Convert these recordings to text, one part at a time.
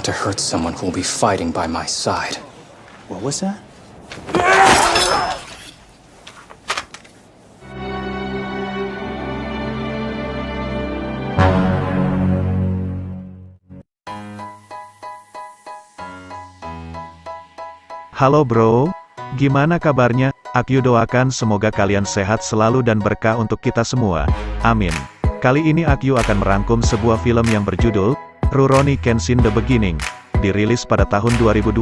want to hurt someone who will be fighting by my side. What was that? Halo bro, gimana kabarnya? Aku doakan semoga kalian sehat selalu dan berkah untuk kita semua. Amin. Kali ini aku akan merangkum sebuah film yang berjudul Rurouni Kenshin The Beginning. Dirilis pada tahun 2021,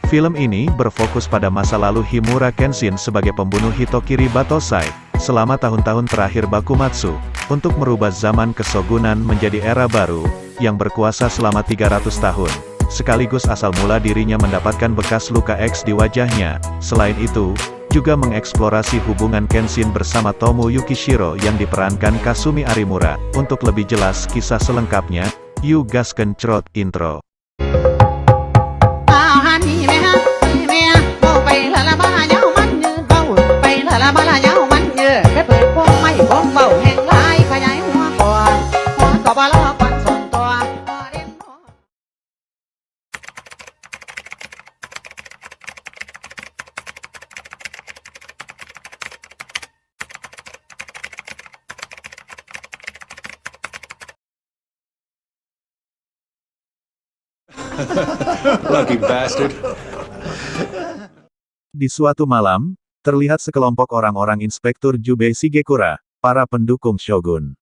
film ini berfokus pada masa lalu Himura Kenshin sebagai pembunuh Hitokiri Batosai, selama tahun-tahun terakhir Bakumatsu, untuk merubah zaman kesogunan menjadi era baru, yang berkuasa selama 300 tahun. Sekaligus asal mula dirinya mendapatkan bekas luka X di wajahnya. Selain itu, juga mengeksplorasi hubungan Kenshin bersama Tomu Yukishiro yang diperankan Kasumi Arimura. Untuk lebih jelas kisah selengkapnya, yuk gaskeun crot intro. Lucky bastard. Di suatu malam, terlihat sekelompok orang-orang Inspektur Jubei Shigekura, para pendukung Shogun.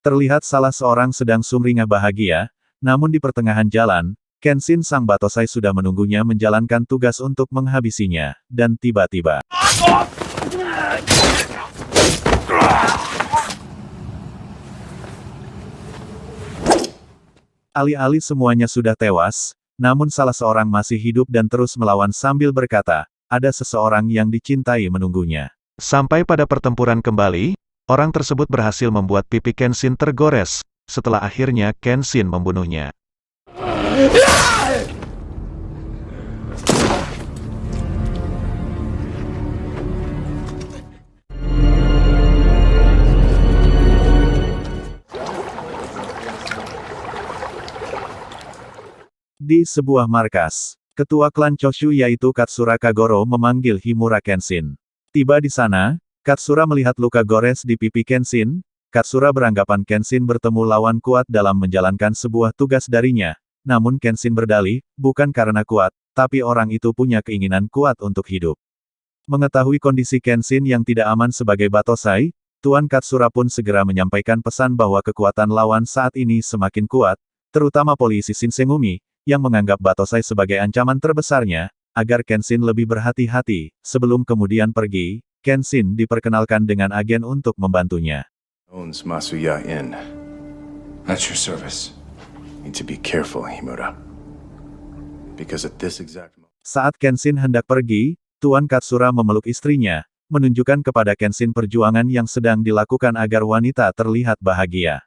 Terlihat salah seorang sedang sumringah bahagia, namun di pertengahan jalan, Kenshin sang Batosai sudah menunggunya menjalankan tugas untuk menghabisinya, dan tiba-tiba alih-alih semuanya sudah tewas, namun salah seorang masih hidup dan terus melawan sambil berkata, ada seseorang yang dicintai menunggunya. Sampai pada pertempuran kembali, orang tersebut berhasil membuat pipi Kenshin tergores, setelah akhirnya Kenshin membunuhnya. Di sebuah markas, ketua klan Choshu yaitu Katsura Kagoro memanggil Himura Kenshin. Tiba di sana, Katsura melihat luka gores di pipi Kenshin. Katsura beranggapan Kenshin bertemu lawan kuat dalam menjalankan sebuah tugas darinya. Namun Kenshin berdalih, bukan karena kuat, tapi orang itu punya keinginan kuat untuk hidup. Mengetahui kondisi Kenshin yang tidak aman sebagai Batosai, Tuan Katsura pun segera menyampaikan pesan bahwa kekuatan lawan saat ini semakin kuat, terutama polisi Shinsengumi, yang menganggap Batosai sebagai ancaman terbesarnya, agar Kenshin lebih berhati-hati. Sebelum kemudian pergi, Kenshin diperkenalkan dengan agen untuk membantunya. Owns Masuya Inn. At your service. Need to be careful, Himura. Because at this exact moment. Saat Kenshin hendak pergi, Tuan Katsura memeluk istrinya, menunjukkan kepada Kenshin perjuangan yang sedang dilakukan agar wanita terlihat bahagia.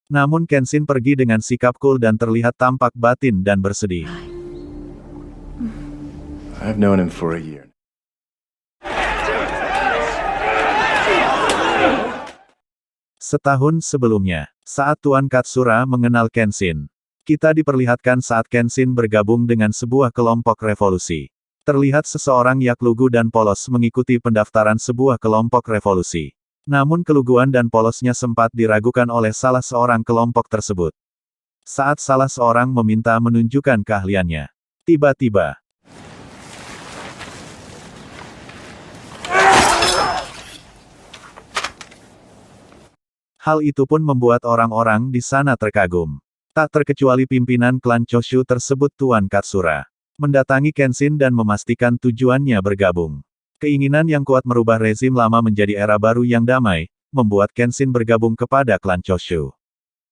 Namun Kenshin pergi dengan sikap cool dan terlihat tampak batin dan bersedih. I've known him for a year. Setahun sebelumnya, saat Tuan Katsura mengenal Kenshin, kita diperlihatkan saat Kenshin bergabung dengan sebuah kelompok revolusi. Terlihat seseorang yak lugu dan polos mengikuti pendaftaran sebuah kelompok revolusi. Namun keluguan dan polosnya sempat diragukan oleh salah seorang kelompok tersebut. Saat salah seorang meminta menunjukkan keahliannya, tiba-tiba hal itu pun membuat orang-orang di sana terkagum. Tak terkecuali pimpinan klan Choshu tersebut Tuan Katsura. Mendatangi Kenshin dan memastikan tujuannya bergabung. Keinginan yang kuat merubah rezim lama menjadi era baru yang damai, membuat Kenshin bergabung kepada klan Choshu.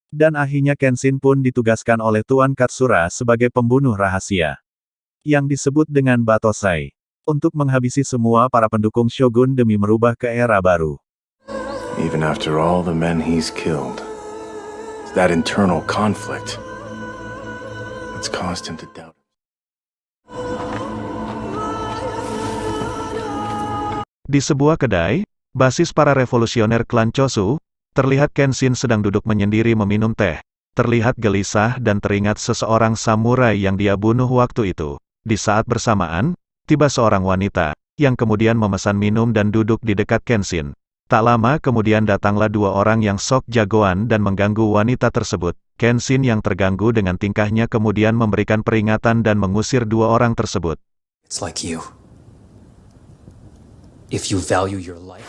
Dan akhirnya Kenshin pun ditugaskan oleh Tuan Katsura sebagai pembunuh rahasia, yang disebut dengan Batosai, untuk menghabisi semua para pendukung Shogun demi merubah ke era baru. Even after all the men he's killed, it's that internal conflict that's caused him to doubt. Di sebuah kedai, basis para revolusioner klan Choshu, terlihat Kenshin sedang duduk menyendiri meminum teh. terlihat gelisah dan teringat seseorang samurai yang dia bunuh waktu itu. Di saat bersamaan, tiba seorang wanita, yang kemudian memesan minum dan duduk di dekat Kenshin. Tak lama kemudian datanglah dua orang yang sok jagoan dan mengganggu wanita tersebut. Kenshin yang terganggu dengan tingkahnya kemudian memberikan peringatan dan mengusir dua orang tersebut. It's like you. If you value your life.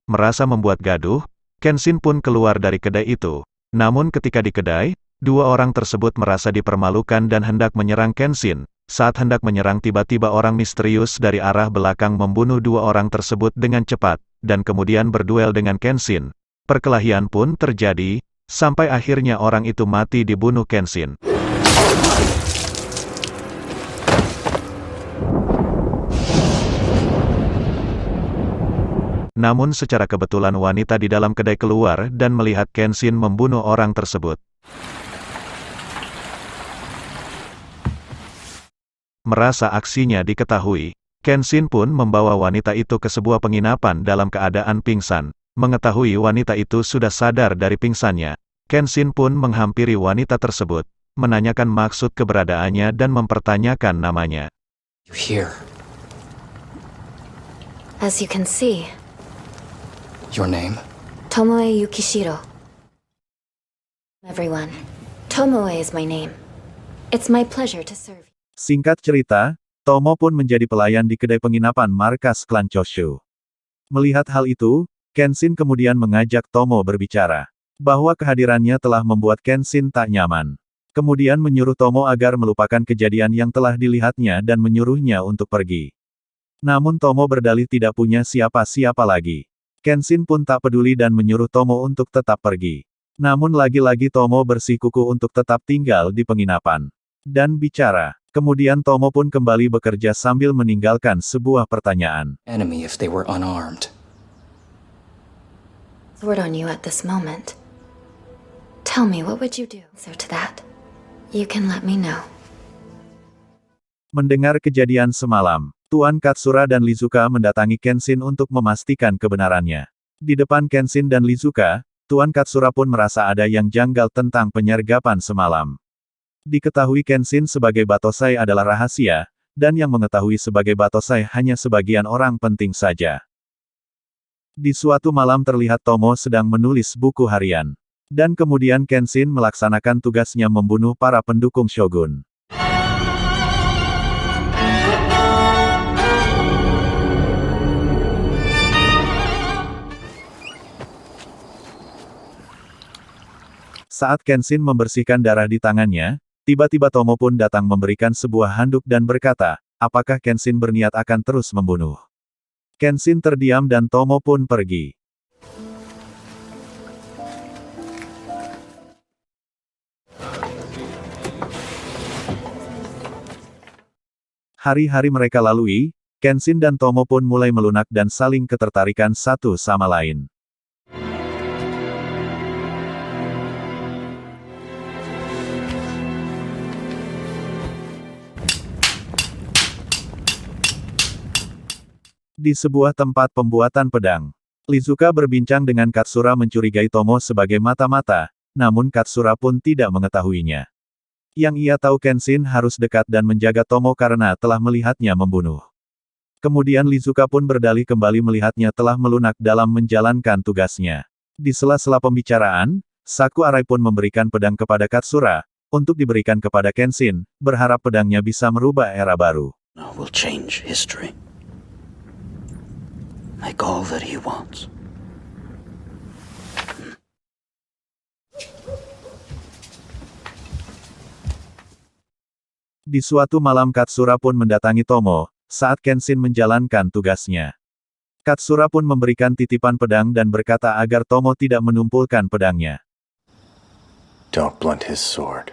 Merasa membuat gaduh, Kenshin pun keluar dari kedai itu. Namun ketika di kedai, dua orang tersebut merasa dipermalukan dan hendak menyerang Kenshin. Saat hendak menyerang tiba-tiba orang misterius dari arah belakang membunuh dua orang tersebut dengan cepat, dan kemudian berduel dengan Kenshin. Perkelahian pun terjadi, sampai akhirnya orang itu mati dibunuh Kenshin. Namun secara kebetulan wanita di dalam kedai keluar dan melihat Kenshin membunuh orang tersebut. Merasa aksinya diketahui, Kenshin pun membawa wanita itu ke sebuah penginapan dalam keadaan pingsan. Mengetahui wanita itu sudah sadar dari pingsannya, Kenshin pun menghampiri wanita tersebut, menanyakan maksud keberadaannya dan mempertanyakan namanya. You here. As you can see, Your name? Tomoe Yukishiro. Everyone, Tomoe is my name. It's my pleasure to serve you. Singkat cerita, Tomo pun menjadi pelayan di kedai penginapan markas klan Choshu. Melihat hal itu, Kenshin kemudian mengajak Tomo berbicara. Bahwa kehadirannya telah membuat Kenshin tak nyaman. Kemudian menyuruh Tomo agar melupakan kejadian yang telah dilihatnya dan menyuruhnya untuk pergi. Namun Tomo berdalih tidak punya siapa-siapa lagi. Kenshin pun tak peduli dan menyuruh Tomo untuk tetap pergi. Namun lagi-lagi Tomo bersikukuh untuk tetap tinggal di penginapan. Dan bicara. Kemudian Tomo pun kembali bekerja sambil meninggalkan sebuah pertanyaan. Enemy if they were unarmed. Sword on you at this moment. Tell me, what would you do? Answer to that. You can let me know. Mendengar kejadian semalam, Tuan Katsura dan Lizuka mendatangi Kenshin untuk memastikan kebenarannya. Di depan Kenshin dan Lizuka, Tuan Katsura pun merasa ada yang janggal tentang penyergapan semalam. Diketahui Kenshin sebagai Batosai adalah rahasia, dan yang mengetahui sebagai Batosai hanya sebagian orang penting saja. Di suatu malam terlihat Tomo sedang menulis buku harian. Dan kemudian Kenshin melaksanakan tugasnya membunuh para pendukung Shogun. Saat Kenshin membersihkan darah di tangannya, tiba-tiba Tomo pun datang memberikan sebuah handuk dan berkata, apakah Kenshin berniat akan terus membunuh? Kenshin terdiam dan Tomo pun pergi. Hari-hari mereka lalui, Kenshin dan Tomo pun mulai melunak dan saling ketertarikan satu sama lain. Di sebuah tempat pembuatan pedang, Lizuka berbincang dengan Katsura mencurigai Tomo sebagai mata-mata, namun Katsura pun tidak mengetahuinya. Yang ia tahu Kenshin harus dekat dan menjaga Tomo karena telah melihatnya membunuh. Kemudian Lizuka pun berdalih kembali melihatnya telah melunak dalam menjalankan tugasnya. Di sela-sela pembicaraan, Sakurai pun memberikan pedang kepada Katsura, untuk diberikan kepada Kenshin, berharap pedangnya bisa merubah era baru. Will change history. Like all that he wants. Di suatu malam Katsura pun mendatangi Tomo, saat Kenshin menjalankan tugasnya. Katsura pun memberikan titipan pedang dan berkata agar Tomo tidak menumpulkan pedangnya. Don't blunt his sword.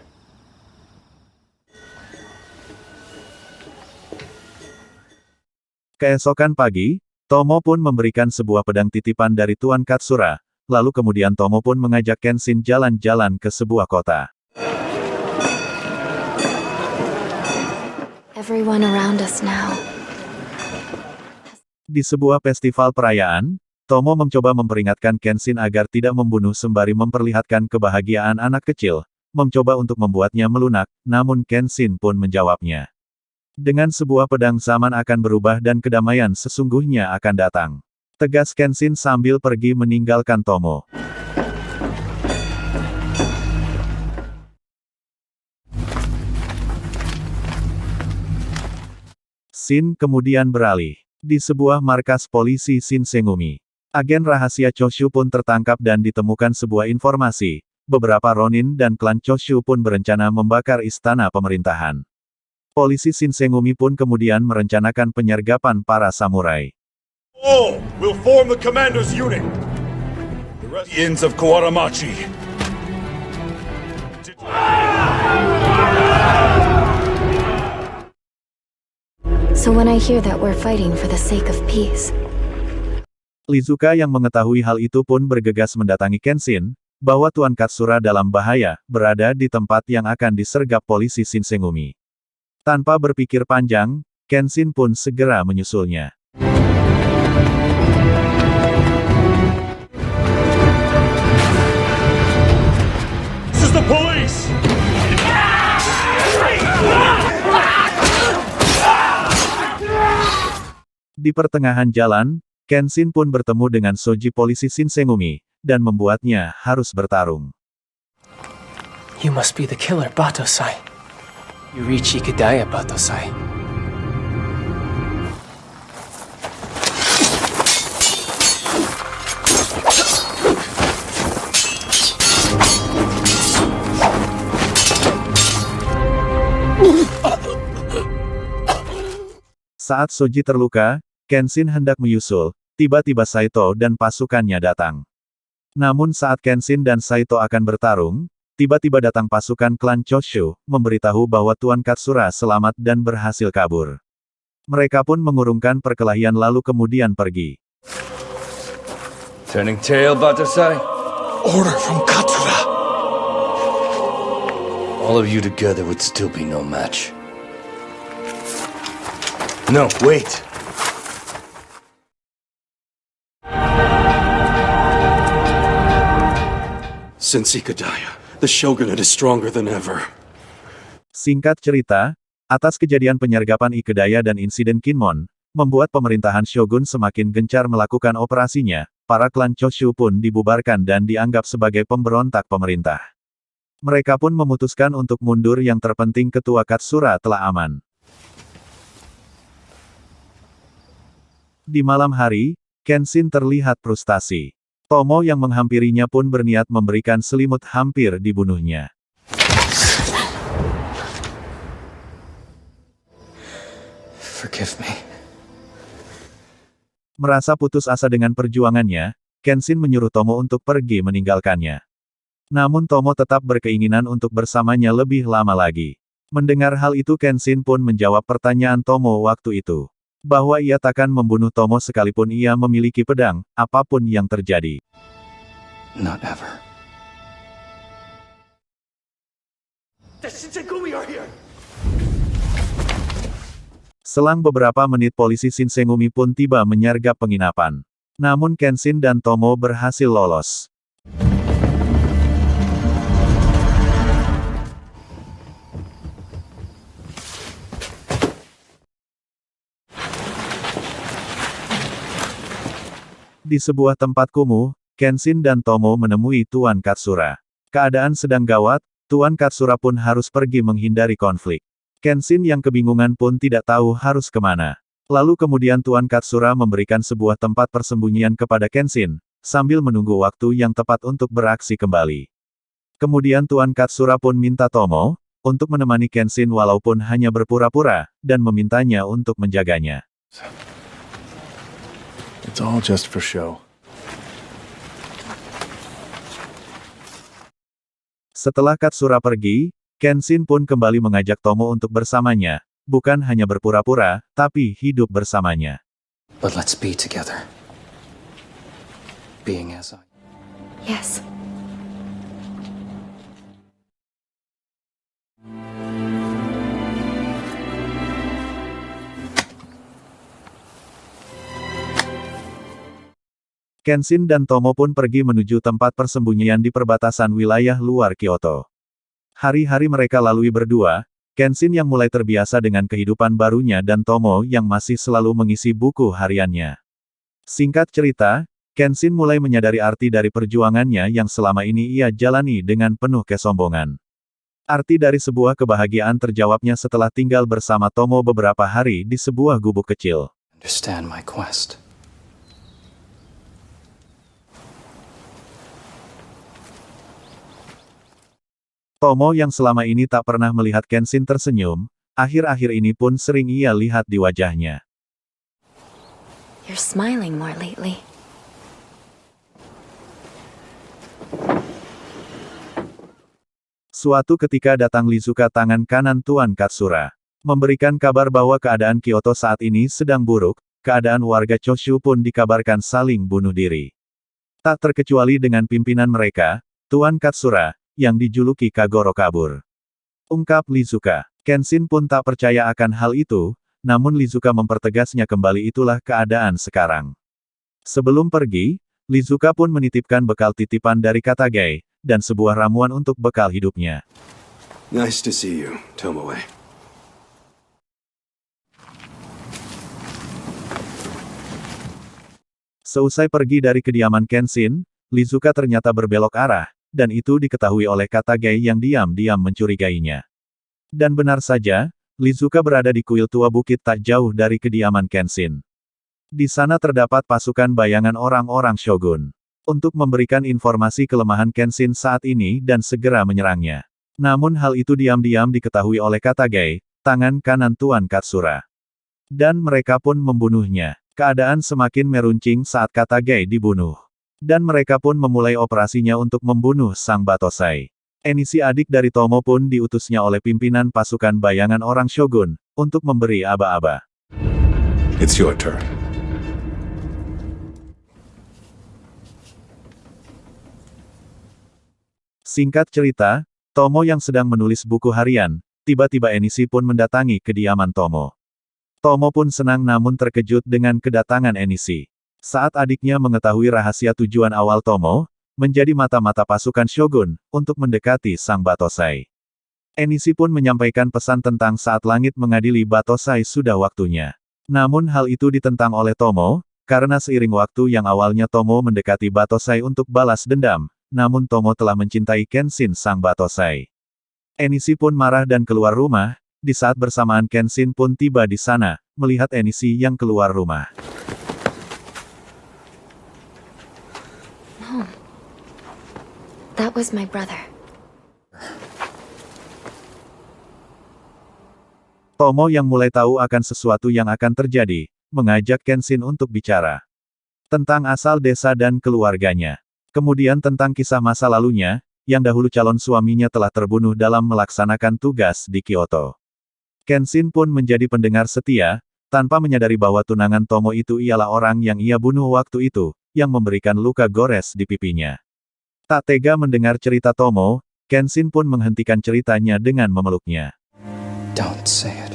Keesokan pagi, Tomo pun memberikan sebuah pedang titipan dari Tuan Katsura, lalu kemudian Tomo pun mengajak Kenshin jalan-jalan ke sebuah kota. Everyone around us now. Di sebuah festival perayaan, Tomo mencoba memperingatkan Kenshin agar tidak membunuh sembari memperlihatkan kebahagiaan anak kecil, mencoba untuk membuatnya melunak, namun Kenshin pun menjawabnya. Dengan sebuah pedang zaman akan berubah dan kedamaian sesungguhnya akan datang. Tegas Kenshin sambil pergi meninggalkan Tomo. Scene kemudian beralih. Di sebuah markas polisi Shinsengumi. Agen rahasia Choshu pun tertangkap dan ditemukan sebuah informasi. Beberapa Ronin dan klan Choshu pun berencana membakar istana pemerintahan. Polisi Shinsengumi pun kemudian merencanakan penyergapan para samurai. All will form the commander's unit. The rest of Kawaramachi. So when I hear that we're fighting for the sake of peace, Lizuka yang mengetahui hal itu pun bergegas mendatangi Kenshin, bahwa Tuan Katsura dalam bahaya, berada di tempat yang akan disergap polisi Shinsengumi. Tanpa berpikir panjang, Kenshin pun segera menyusulnya. This is the police! Di pertengahan jalan, Kenshin pun bertemu dengan Shoji polisi Shinsengumi, dan membuatnya harus bertarung. You must be the killer, Batosai. Yurichi Ikadaya, Batosai. Saat Shoji terluka, Kenshin hendak menyusul, tiba-tiba Saito dan pasukannya datang. Namun saat Kenshin dan Saito akan bertarung, tiba-tiba datang pasukan klan Choshu, memberitahu bahwa Tuan Katsura selamat dan berhasil kabur. Mereka pun mengurungkan perkelahian lalu kemudian pergi. Turning tail, Batosai. Order from Katsura! All of you together would still be no match. No, wait. Since Ikadaya, the shogunate is stronger than ever. Singkat cerita, atas kejadian penyergapan Ikadaya dan insiden Kinmon, membuat pemerintahan Shogun semakin gencar melakukan operasinya, para klan Choshu pun dibubarkan dan dianggap sebagai pemberontak pemerintah. Mereka pun memutuskan untuk mundur yang terpenting ketua Katsura telah aman. Di malam hari, Kenshin terlihat frustasi. Tomo yang menghampirinya pun berniat memberikan selimut hampir dibunuhnya. Forgive me. Merasa putus asa dengan perjuangannya, Kenshin menyuruh Tomo untuk pergi meninggalkannya. Namun Tomo tetap berkeinginan untuk bersamanya lebih lama lagi. Mendengar hal itu Kenshin pun menjawab pertanyaan Tomo waktu itu. Bahwa ia takkan membunuh Tomo sekalipun ia memiliki pedang, apapun yang terjadi. Not ever. The Shinsengumi are here! Selang beberapa menit polisi Shinsengumi pun tiba menyergap penginapan. Namun Kenshin dan Tomo berhasil lolos. Di sebuah tempat kumuh, Kenshin dan Tomo menemui Tuan Katsura. Keadaan sedang gawat, Tuan Katsura pun harus pergi menghindari konflik. Kenshin yang kebingungan pun tidak tahu harus kemana. Lalu kemudian Tuan Katsura memberikan sebuah tempat persembunyian kepada Kenshin, sambil menunggu waktu yang tepat untuk beraksi kembali. Kemudian Tuan Katsura pun minta Tomo, untuk menemani Kenshin walaupun hanya berpura-pura, dan memintanya untuk menjaganya. It's all just for show. Setelah Katsura pergi, Kenshin pun kembali mengajak Tomo untuk bersamanya, bukan hanya berpura-pura, tapi hidup bersamanya. But let's be together. Being as I... yes. Kenshin dan Tomo pun pergi menuju tempat persembunyian di perbatasan wilayah luar Kyoto. Hari-hari mereka lalui berdua, Kenshin yang mulai terbiasa dengan kehidupan barunya dan Tomo yang masih selalu mengisi buku hariannya. Singkat cerita, Kenshin mulai menyadari arti dari perjuangannya yang selama ini ia jalani dengan penuh kesombongan. Arti dari sebuah kebahagiaan terjawabnya setelah tinggal bersama Tomo beberapa hari di sebuah gubuk kecil. Understand my quest. Tomo yang selama ini tak pernah melihat Kenshin tersenyum, akhir-akhir ini pun sering ia lihat di wajahnya. You're smiling more lately. Suatu ketika datang Lizuka tangan kanan Tuan Katsura. Memberikan kabar bahwa keadaan Kyoto saat ini sedang buruk, keadaan warga Choshu pun dikabarkan saling bunuh diri. Tak terkecuali dengan pimpinan mereka, Tuan Katsura, yang dijuluki Kagoro kabur. Ungkap Lizuka. Kenshin pun tak percaya akan hal itu, namun Lizuka mempertegasnya kembali itulah keadaan sekarang. Sebelum pergi, Lizuka pun menitipkan bekal titipan dari Katagai, dan sebuah ramuan untuk bekal hidupnya. Nice to see you, Tomoe. Seusai pergi dari kediaman Kenshin, Lizuka ternyata berbelok arah, dan itu diketahui oleh Katagai yang diam-diam mencurigainya. Dan benar saja, Lizuka berada di kuil tua bukit tak jauh dari kediaman Kenshin. Di sana terdapat pasukan bayangan orang-orang shogun. Untuk memberikan informasi kelemahan Kenshin saat ini dan segera menyerangnya. Namun hal itu diam-diam diketahui oleh Katagai, tangan kanan Tuan Katsura. Dan mereka pun membunuhnya. Keadaan semakin meruncing saat Katagai dibunuh. Dan mereka pun memulai operasinya untuk membunuh sang Batosai. Enishi adik dari Tomo pun diutusnya oleh pimpinan pasukan bayangan orang shogun, untuk memberi aba-aba. It's your turn. Singkat cerita, Tomo yang sedang menulis buku harian, tiba-tiba Enishi pun mendatangi kediaman Tomo. Tomo pun senang namun terkejut dengan kedatangan Enishi. Saat adiknya mengetahui rahasia tujuan awal Tomo, menjadi mata-mata pasukan shogun, untuk mendekati sang Batosai. Enishi pun menyampaikan pesan tentang saat langit mengadili Batosai sudah waktunya. Namun hal itu ditentang oleh Tomo, karena seiring waktu yang awalnya Tomo mendekati Batosai untuk balas dendam, namun Tomo telah mencintai Kenshin sang Batosai. Enishi pun marah dan keluar rumah, di saat bersamaan Kenshin pun tiba di sana, melihat Enishi yang keluar rumah. No. That was my brother. Tomo yang mulai tahu akan sesuatu yang akan terjadi, mengajak Kenshin untuk bicara. Tentang asal desa dan keluarganya. Kemudian tentang kisah masa lalunya, yang dahulu calon suaminya telah terbunuh dalam melaksanakan tugas di Kyoto. Kenshin pun menjadi pendengar setia, tanpa menyadari bahwa tunangan Tomo itu ialah orang yang ia bunuh waktu itu, yang memberikan luka gores di pipinya. Tak tega mendengar cerita Tomo, Kenshin pun menghentikan ceritanya dengan memeluknya. Don't say it.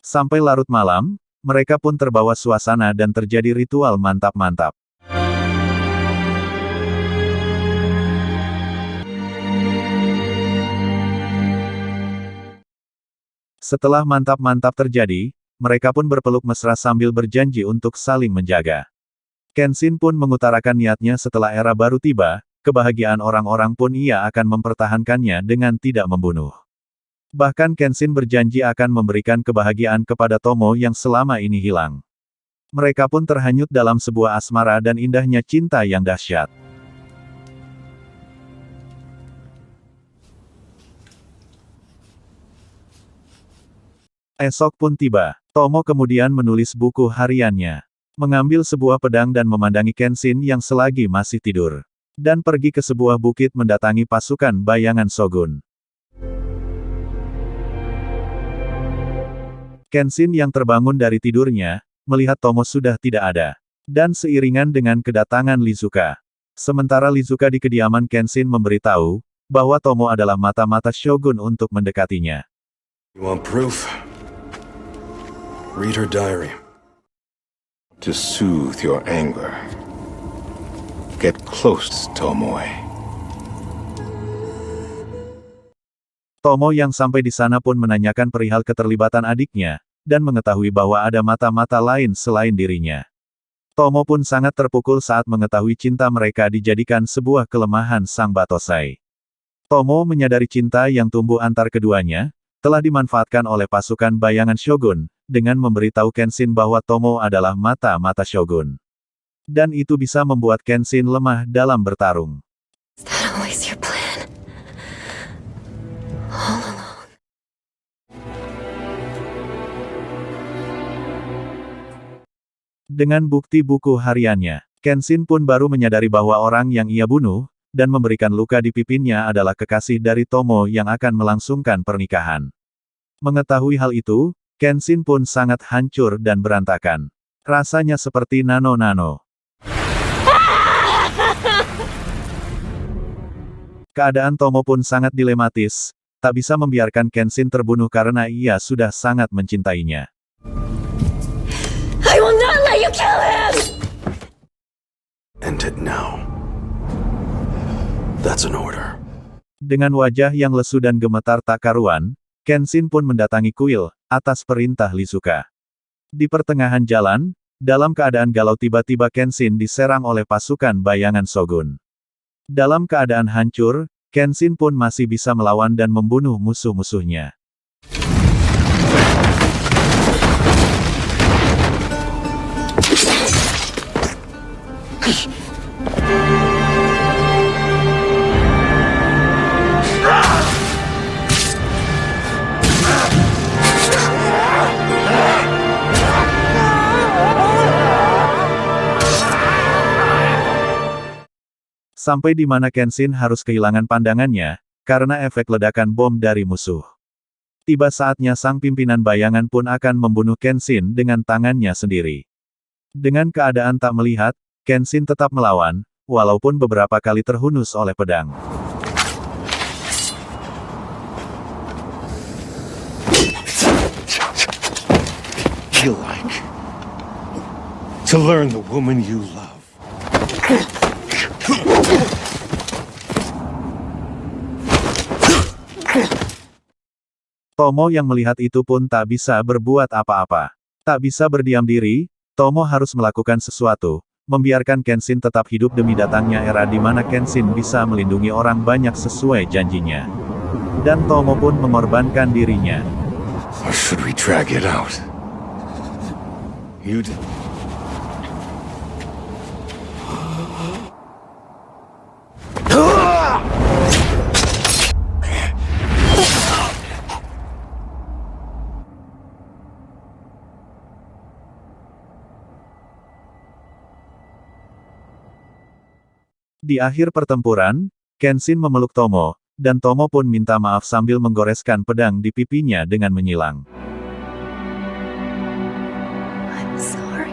Sampai larut malam, mereka pun terbawa suasana dan terjadi ritual mantap-mantap. Setelah mantap-mantap terjadi, mereka pun berpeluk mesra sambil berjanji untuk saling menjaga. Kenshin pun mengutarakan niatnya setelah era baru tiba, kebahagiaan orang-orang pun ia akan mempertahankannya dengan tidak membunuh. Bahkan Kenshin berjanji akan memberikan kebahagiaan kepada Tomo yang selama ini hilang. Mereka pun terhanyut dalam sebuah asmara dan indahnya cinta yang dahsyat. Esok pun tiba. Tomo kemudian menulis buku hariannya. Mengambil sebuah pedang dan memandangi Kenshin yang selagi masih tidur. Dan pergi ke sebuah bukit mendatangi pasukan bayangan shogun. Kenshin yang terbangun dari tidurnya, melihat Tomo sudah tidak ada. Dan seiringan dengan kedatangan Lizuka. Sementara Lizuka di kediaman Kenshin memberitahu, bahwa Tomo adalah mata-mata shogun untuk mendekatinya. You want proof? Read her diary. To soothe your anger, get close, Tomoe. Tomo yang sampai di sana pun menanyakan perihal keterlibatan adiknya, dan mengetahui bahwa ada mata-mata lain selain dirinya. Tomo pun sangat terpukul saat mengetahui cinta mereka dijadikan sebuah kelemahan sang Batosai. Tomo menyadari cinta yang tumbuh antar keduanya, telah dimanfaatkan oleh pasukan bayangan Shogun, dengan memberitahu Kenshin bahwa Tomo adalah mata-mata Shogun. Dan itu bisa membuat Kenshin lemah dalam bertarung. Is that always your plan? All along. Dengan bukti buku hariannya, Kenshin pun baru menyadari bahwa orang yang ia bunuh, dan memberikan luka di pipinya adalah kekasih dari Tomo yang akan melangsungkan pernikahan. Mengetahui hal itu, Kenshin pun sangat hancur dan berantakan. Rasanya seperti nano-nano. Keadaan Tomo pun sangat dilematis, tak bisa membiarkan Kenshin terbunuh karena ia sudah sangat mencintainya. I will not let you kill him! End it now. That's an order. Dengan wajah yang lesu dan gemetar tak karuan, Kenshin pun mendatangi kuil, atas perintah Lizuka. Di pertengahan jalan, dalam keadaan galau tiba-tiba Kenshin diserang oleh pasukan bayangan Shogun. Dalam keadaan hancur, Kenshin pun masih bisa melawan dan membunuh musuh-musuhnya. Sampai di mana Kenshin harus kehilangan pandangannya, karena efek ledakan bom dari musuh. Tiba saatnya sang pimpinan bayangan pun akan membunuh Kenshin dengan tangannya sendiri. Dengan keadaan tak melihat, Kenshin tetap melawan, walaupun beberapa kali terhunus oleh pedang. You like to learn the woman you love. Tomo yang melihat itu pun tak bisa berbuat apa-apa. Tak bisa berdiam diri, Tomo harus melakukan sesuatu, membiarkan Kenshin tetap hidup demi datangnya era di mana Kenshin bisa melindungi orang banyak sesuai janjinya. Dan Tomo pun mengorbankan dirinya. Or should we drag it out? You did. Di akhir pertempuran, Kenshin memeluk Tomo, dan Tomo pun minta maaf sambil menggoreskan pedang di pipinya dengan menyilang. I'm sorry.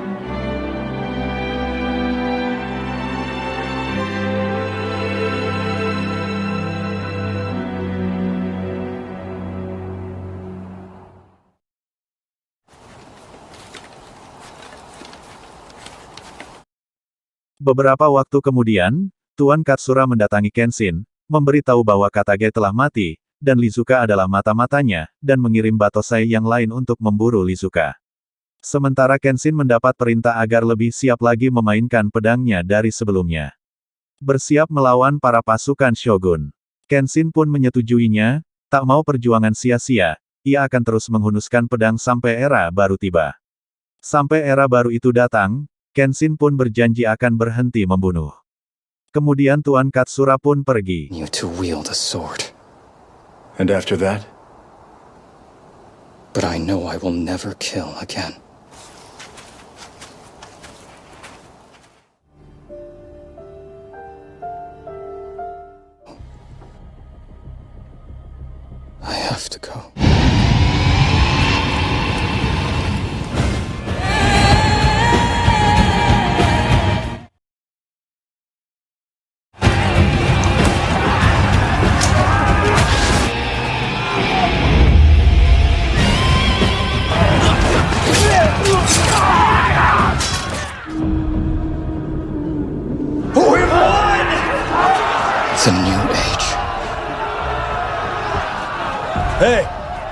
Beberapa waktu kemudian, Tuan Katsura mendatangi Kenshin, memberitahu bahwa Katage telah mati, dan Lizuka adalah mata-matanya, dan mengirim Batosai yang lain untuk memburu Lizuka. Sementara Kenshin mendapat perintah agar lebih siap lagi memainkan pedangnya dari sebelumnya. Bersiap melawan para pasukan Shogun. Kenshin pun menyetujuinya, tak mau perjuangan sia-sia, ia akan terus menghunuskan pedang sampai era baru tiba. Sampai era baru itu datang, Kenshin pun berjanji akan berhenti membunuh. Kemudian Tuan Katsura pun pergi. You to wield a sword. And after that? But I know I will never kill again. I have to go. The new age. Hey,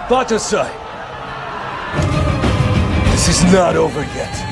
Batosai! This is not over yet.